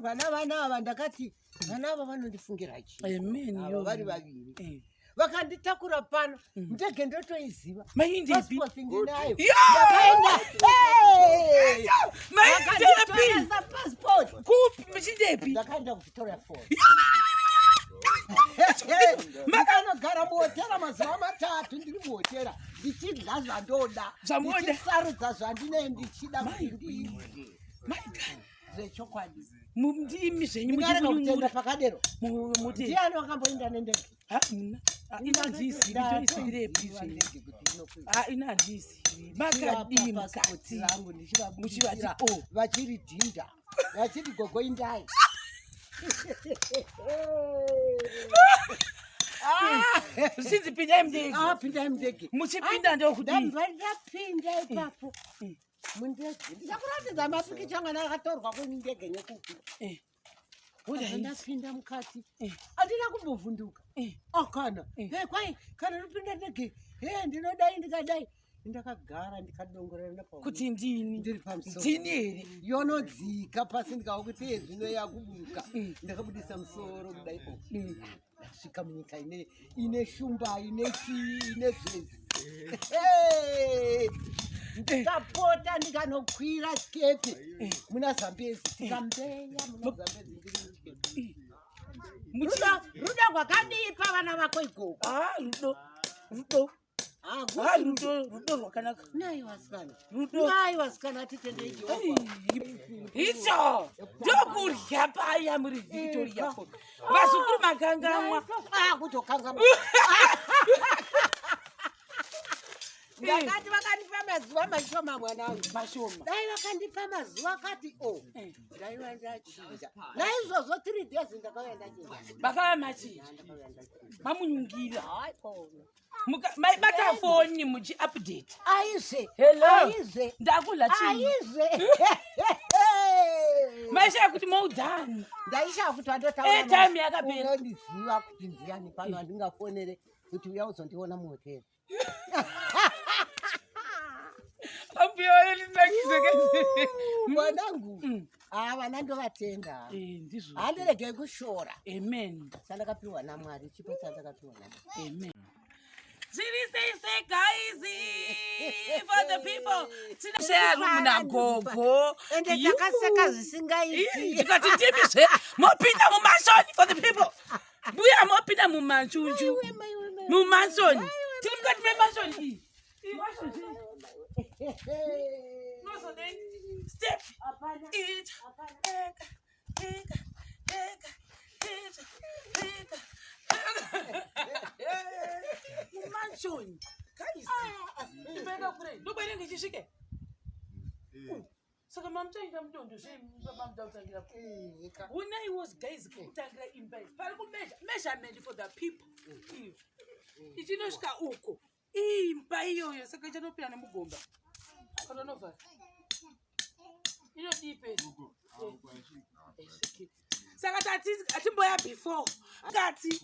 ndatorwa navana ava ndakati vana ava vanondifungira chii vari vaviri vakanditakura pano ndege ndotoiziva pasipoti ndinayo ndakaenda pasipoti ndakaenda kuvictoria Falls makanogara muhotera mazuva matatu ndiri muhotera ndichidya zvandoda ndichisarudza zvandinee ndichida kuti ndiidye zvechokwadi mundimi zvenyu ndingarega kutenda pakadero ndiani wakamboenda nendege vachiridhinda vachiti gogo indai pindai mundege muchipinda ndokudindapinda ipapo mundege ndichakuratidza mapikicha mwana akatorwa kundege nekupi ndapinda mukati andina kumbovhunduka akana kwai kana ndopinda ndege ndinodai ndikadai ndakagara ndikadongorera kuti ndini ndiri pamusoro ndini here yonodzika pasi ndikaona kuti zvino yakuburuka ndakabudisa musoro kudaipo ndasvika munyika ine shumba ine chii ine zvese ndikapota ndikanokwira skepe muna Zambezi tikambeya muna Zambezi rudo rwakadipa vana vako igogo rudo rwakanaka nai wasikana titende Jehovha icho ndokurya paya muri Victoria Falls vasukuru makangamwa kutokangamwa ndakati vakandipa mazuva mashoma mwanangu mashoma dai vakandipa mazuva akati ndaiva ndachinja naizvozvo 3 days ndakauya ndachinja vakava machinja mamunyungira maibata foni muchiupdate aize ndakudla aize maisha kuti maudzani ndaisha kuti time yakapera unondiziva kuti ndiani pano handingafonere kuti uya uzondiona muhotera mwanangu vana ndovatenda handiregei kushora chandakapiwa naMwari chipo chandakapiwa naMwari for the people muna Gogo ende takaseka zvisingaiti ndikati ndimizve mopinda mumashoni for the people mbuya mopinda mumanchunju mumanshoni tiri mukati memashoni iyi step it mumanshoni ndobwere ngichisvike saka mamuchaita mudondo zvemamudakutangira when I was guys kutangira imba pari kumeasurement for the people ichinosvika uko imba iyoyo saka ichanopinda nemugomba kanonovhara inodipe saka atimboya before kati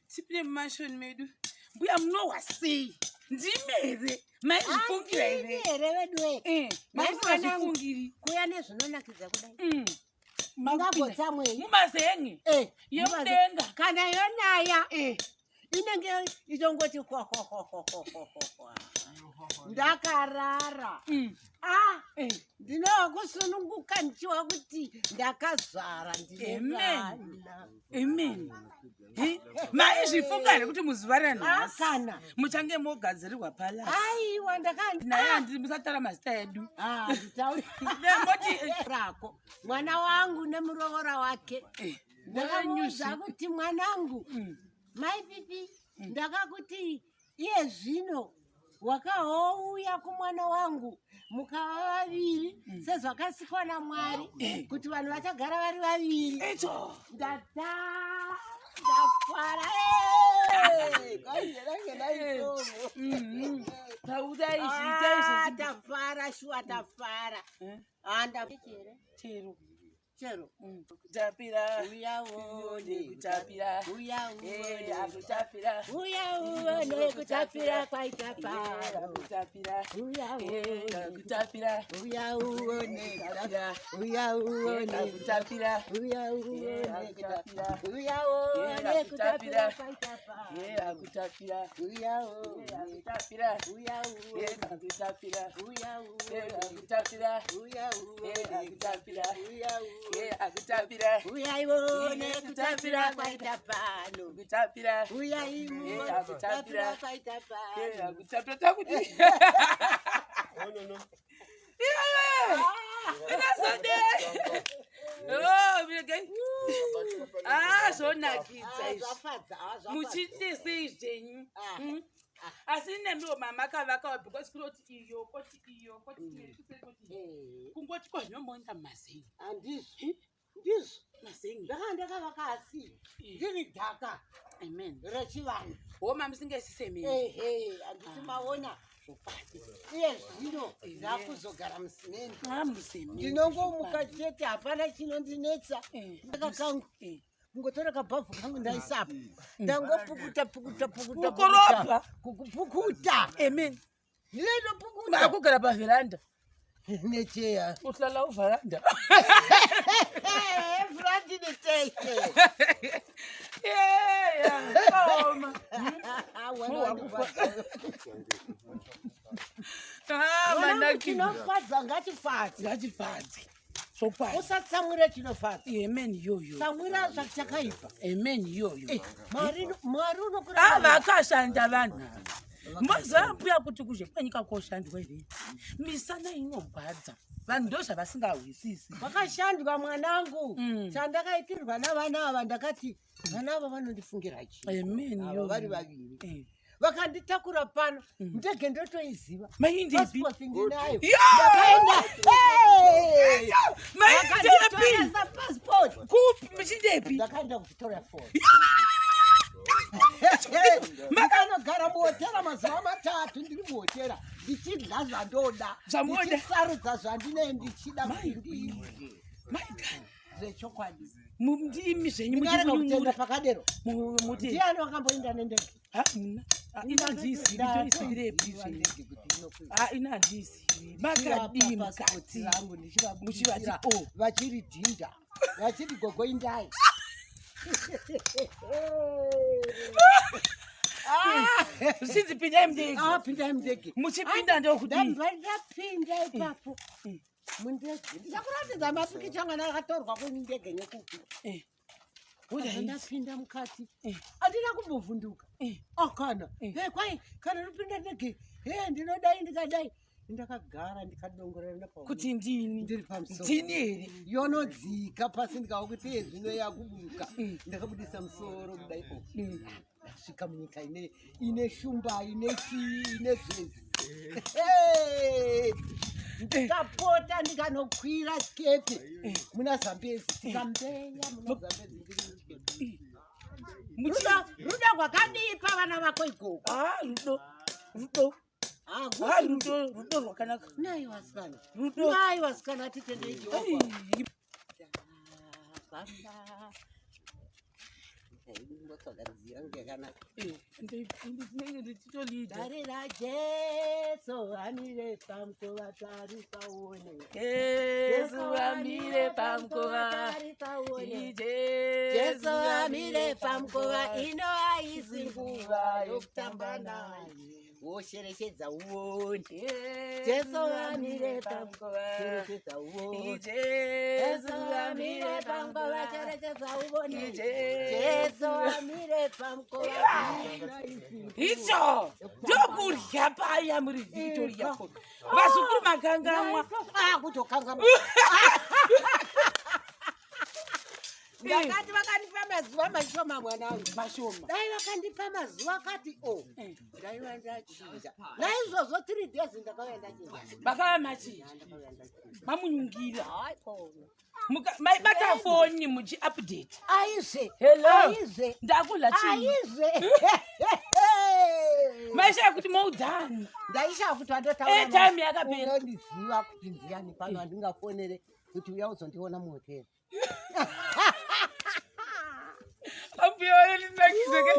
tipine mumashoni medu mbuya munohwa sei ndimere maizvifungira here vedue maizvifungiri kuya nezvinonakidza kudai mungagotsamwei mumazenge yemudenga kana yonaya inenge ichongoti ndakarara ndinova kusununguka ndichiwa kuti ndakazvara amen maizvifunga kuti muzuva ranhasi muchange mogadzirirwa pala aiwa naye handiri musatara mazita edu rako mwana wangu nemurovora wake ndakamuudza kuti mwanangu maipipi ndakakuti iye zvino wakahouya kumwana wangu mukava vaviri sezvakasikwa naMwari kuti vanhu vachagara vari vaviri ndafara tafara shuwa tafara chero chero kutapira uyaone kutapira uyaone akutapira uyaone kutapira kwaita pano kutapira uyaone kutapira uyaone uyaone kutapira uyaone kutapira uyaone kutapira kwaita pano akutapira uyaone kutapira uyaone kutapira uyaone kutapira uyaone akutapira uyaone kutapira kwaita pano kutapira uyaone kutapira kwaita pano akutapira takuti zvonakidza izvi muchitese izvenyu asi nemiwo mama akavakawo because kunoti iyo koti iyo koti kungoti kwazvinomboenda mumazengi handizvo ndizvo mazengi ndakavaka asi ndiri dhaka amen rechivanhu homa musingaisisemeni handiti maona iye zvino ndakuzogara musimeni ndinongomuka chete hapana chinondinetsa ndaka kangu kungotora kabhavhu kangu ndaisapo ndangopukuta kupukuta amen ndinopukuta akugara pavheranda necheya uhlala uvharanda vhurandi neteke kaoma chinofadza ngatifadze usatsamwira chinofadza amen iyoyo tsamwira zvachakaipa amen iyoyo mwari unokura vakashanda vanhu mbozambuya kuti kuzhe kwanyika koshandwa iri misana inorwadza vanhu ndo zvavasingahwisisi vakashandwa mwanangu chandakaitirwa navana ava ndakati vana ava vanondifungira chii amen vari vaviri vakanditakura pano ndege ndotoiziva maindepi ndinayo passport kupi muchindepi ndakaenda kuvictoria falls ndakanogara muhotera mazuva matatu ndiri muhotera ndichidya zvandoda ndichisarudza zvandinee ndichida kuti zvechokwadi ndimi zvenyu ndingarega kutenda pakadero muti ndiani wakamboenda nendege inandiisirepi inandiisiri makadii mukati muchivati vachiridhinda vachiri gogo indai zvisinzi pindai mudege pindai mudege muchipinda ndokudii ndapinda ipapo mundege ndichakuratidza mapikicha mwana akatorwa kwendege nekupi ndapinda mukati handina kumbovhunduka akana kwai kana nopinda ndege ndinodai ndikadai ndakagara ndikadongorera kuti ndini ndiri pamusoro ndini here yonodzika pasi ndikaokiti zvino yakuburuka ndakabudisa musoro kudai ndasvika munyika ine shumba ine chii ine zvese ndikapota ndikanokwira skepe muna zambezi tikambeya muna zambezi rudo rwakadipa vana vako ikoko rudo rwakanaka nai vasikana rudo nai vasikana titendei jehovha tarira jesu amire pamukova tarisaone jesu amire pamukova jesu amire pamukova ino haisi nguva yokutamba naye wosherechedza uone jesu amire pamukova sherekedza uone jesu amire pamukova sherekedza uone jesu amire pamukova icho ndokurya paya muri Victoria vasukuru makangamwa kutokangamwa ndakati vakandipa mazuva mashoma mwanangu mashoma dai vakandipa mazuva akati ndaiva ndachinja naizvozvo 3 days ndakauya ndachinja vakava machinja mamunyungira maibata foni muchiupdate aizve hello aizve ndakudla chii aizve Maisha kuti maudzani. Ndaisha kuti watotaura. Time yakapera. Unondiziva kuti ndiani pano andingafonere kuti uya uzondiona muhoteli. Ambuya ndinakizeke.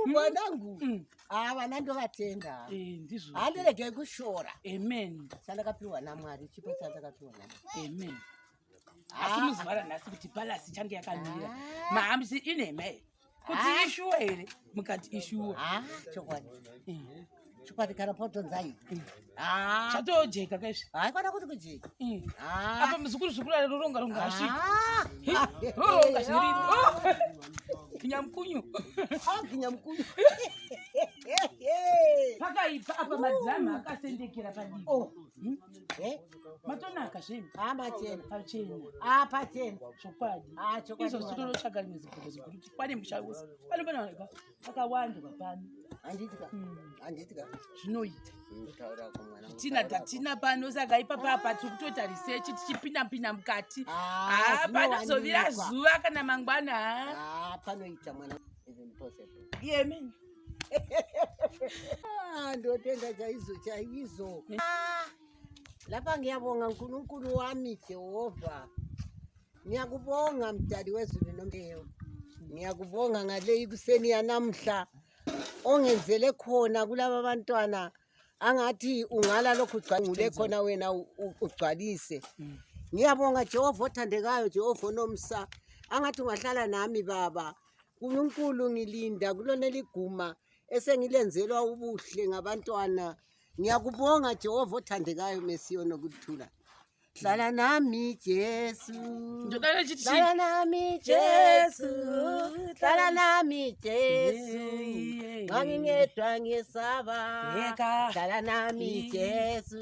Mwanangu. Vana ndovatenda. Ndizvo. Handirege kushora. Amen. Chandakapiwa naMwari, chipo chandakapiwa naMwari. Amen. Asi muzvara nhasi kuti palasi change yakamira. Mahambisi ineme. Kuti ishuwa here mukati ishuwa. Chokwadi. Chokwadi kana potonzai. Chatojeka kaizvi. Kwana kuti kujeka. Apa muzukuru roronga asvika. Roronga zvirimo. Kinyamkunyu. Kinyamkunyu. Pakaipa apa madzama akasendekera padivi. Matonaka zvinhu. Machena. Pachena. Pachena. Chokwadi. Chokwadi. Izvo tinotsvaga nezigudo zigudo. Pane musharusi. Panopana pakawanda pano. Anditika. Zvinoita. Tatina pano saka ipapa tiri kutoita research tichipinda mukati. Panozovira zuva kana mangwana. Panoita mwana. Amen. Ndotenda chaizo. Lapha ngiyabonga uNkulunkulu wami Jehova. Ngiyakubonga mdali wezulu nombeyo. Ngiyakubonga ngale ikuseni yanamhla ongenzele khona kulaba bantwana angathi ungala lokhu ugcangule khona wena ugcwalise. Ngiyabonga Jehova othandekayo, Jehova onomsa. Angathi ungahlala nami baba. uNkulunkulu ngilinda kulona liguma esengilenzelwa ubuhle ngabantwana. Ngiyakubonga Jehova othandekayo Mesiyo nokuthula. Hlala nami Jesu. Hlala nami Jesu. Hlala nami Jesu. Ngangingedwa ngesaba. Hlala nami Jesu.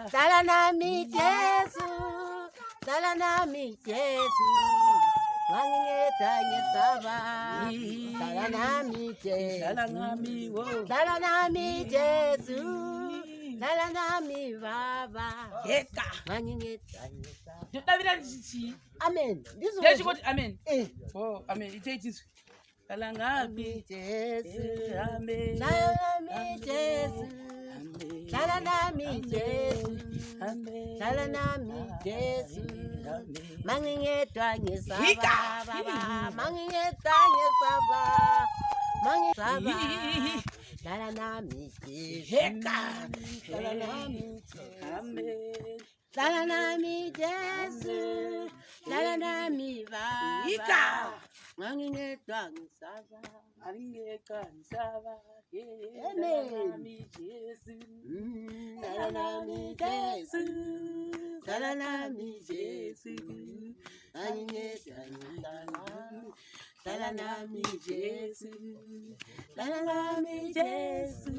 Hlala nami Jesu. Hlala nami Jesu. Ngangingedwa ngesaba. Hlala nami Jesu. Hlala nami Jesu. Hlala nami baba. Ngangingedwa ngesaba. Amen. Amen. Oh, amen. It is. Hlala nami Jesu. Amen. Hlala nami Jesu. Hlala nami Jesu. Hlala nami Jesu. Mangingedwa ngesaba baba. Mangingedwa ngesaba. Mangingedwa. Hlala nami Jesu. Hlala nami Amen. Hlala nami Jesu. Hlala nami baba. Mangingedwa ngesaba. Amen. Hlala nami Jesu. Hlala nami Jesu. Mangingedwa ngesaba. Hlala nami Jesu. Hlala nami Jesu.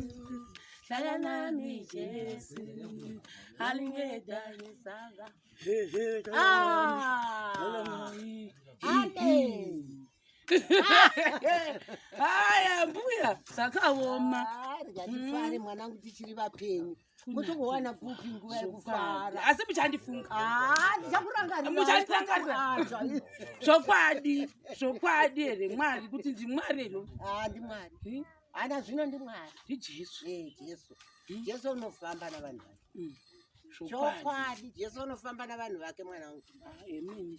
Hlala nami Jesu. Mangingedwa ngesaba. Amen. Haya mbuya sakaoma. Ngati mwanangu tichiri vapenyu. Kuti kuwana kupi nguva yekufara. Asi muchandifunga. Ndichakurangarira. Muchandirangarira. Zvokwadi here Mwari kuti ndimwari ero. Ndimwari. Ana zvino ndimwari. NdiJesu. Jesu. Jesu unofamba navanhu vake. Chokwadi. Jesu unofamba navanhu vake mwanangu. Amen.